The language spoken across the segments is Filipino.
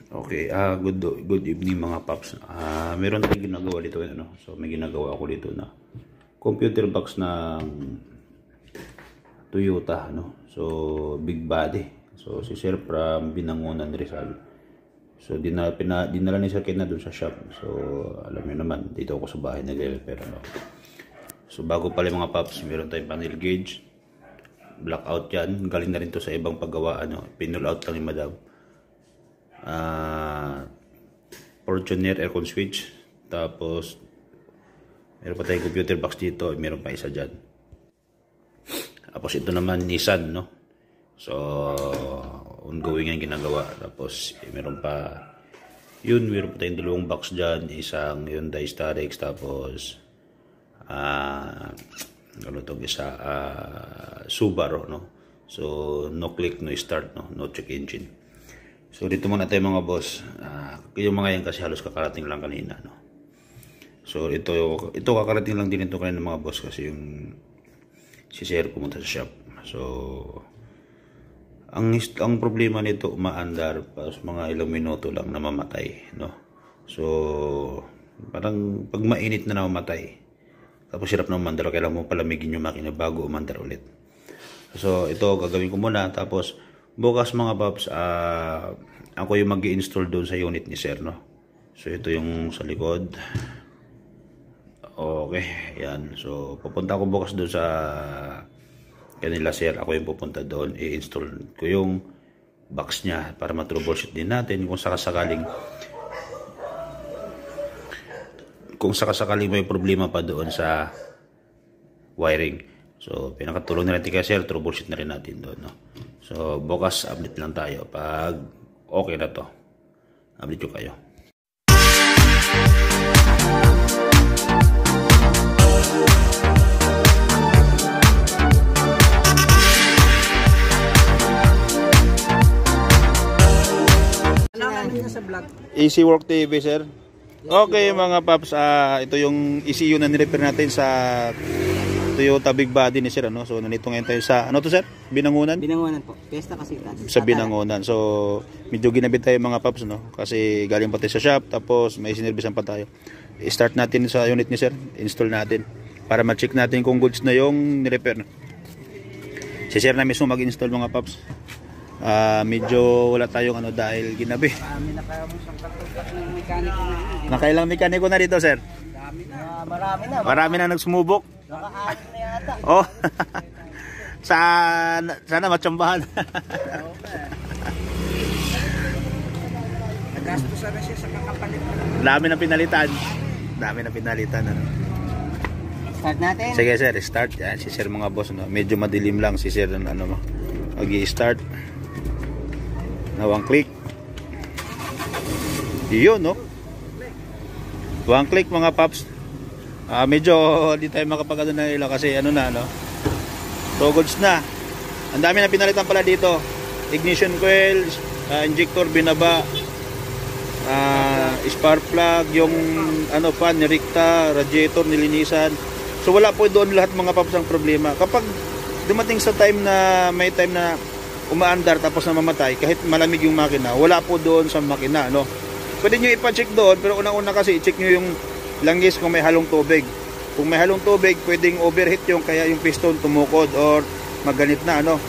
Okay, good evening mga paps. Meron tayong ginagawa dito, ano. So may ginagawa ako dito na computer box ng Toyota, no. So big body. So si Sir from Binangonan, Rizal. So dinala ni Sir Ken na doon sa shop. So alam niyo naman, dito ako sa bahay nagre-repair, no. So bago pala mga paps, meron tayong panel gauge. Blackout yan. Galing na rin to sa ibang paggawa, ano. Pinull out lang ni Madam. Fortuner aircon switch, tapos meron pa tayong computer box dito, meron pa isa dyan, tapos ito naman Nissan, no. So ongoing yung ginagawa. Tapos meron pa tayong dalawang box dyan, isang Hyundai Starex, tapos ano itong isa, Subaru, no. So no click, no start, no check engine. So dito muna tayo mga boss. Yung mga yan kasi halos kakarating lang kanina, no. So ito kakarating lang din ito kanina mga boss, kasi yung si Sir pumunta sa shop. So ang problema nito, umaandar pa mga ilang minuto lang namamatay, no. So parang pag mainit na namamatay, tapos hirap na umandar, kailangan mo palamigin yung makina bago umandar ulit. So ito gagawin ko muna, tapos bukas mga paps, ako yung mag-i-install doon sa unit ni Sir, no. So ito yung sa likod. Okay, yan. So pupunta ako bukas doon sa kanila Sir. Ako yung pupunta doon, i-install ko yung box niya para ma-troubleshoot din natin kung sakasakaling may problema pa doon sa wiring. So pinakatulong na natin kay Sir, troubleshoot na rin natin doon, no. So bukas update lang tayo pag okay na to. Update ko kayo. Easy Work TV, Sir. Okay mga paps, ito yung ECU na nirepair natin sa Toyota big body ni Sir, ano. So nandito ngayon tayo sa ano to, Sir? Binangonan? Binangonan po. Fiesta Casitas. Sa Binangonan. So medyo ginabit tayo mga paps, no, kasi galing pa tayo sa shop, tapos may sinervisan pa tayo. I-start natin sa unit ni Sir, install natin para ma-check natin kung goods na yung nirepair. Si Sir na mismo mag-install mga paps. Medyo wala tayong ano dahil ginabi. Nakailang mekaniko na dito, Sir? Marami na nagsumubok. Nakaanim na yata. Oh. Sana matsambahan. Nagastos na siya sa kakapalit. Dami na pinalitan. Ano. Start natin. Sige Sir, start. Yan si Sir mga boss, no. Medyo madilim lang si Sir, ano, mag-i-start. Now one click. Yun, no. One click mga paps. Medyo di tayo makapagano na ila kasi ano na, no. So goods na. Ang dami na pinalitan pala dito. Ignition coil, injector binaba, spark plug, yung ano fan nirikta, radiator nilinisan. So wala po doon lahat mga paps ang problema. Kapag dumating sa time na may time na umaandar tapos namamatay, kahit malamig yung makina, wala po doon sa makina, no. Pwede nyo ipa-check doon, pero unang-una kasi i-check nyo yung langis kung may halong tubig. Kung may halong tubig, pwedeng overheat yung kaya yung piston tumukod or magganit na, ano.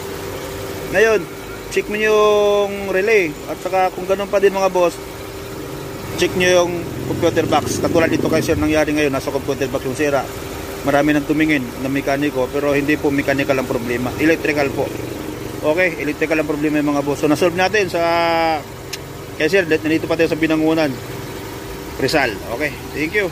Ngayon, check mo yung relay. At saka kung ganun pa din mga boss, check nyo yung computer box. Katulad dito kay Sir nangyari ngayon, nasa computer box yung sira. Marami nang tumingin na mekaniko, pero hindi po mechanical ang problema, electrical po. Okay, electrical ang problema yung mga boss. So nasolve natin sa kay Sir, nandito pa tayo sa Binangonan, Rizal. Okay, thank you.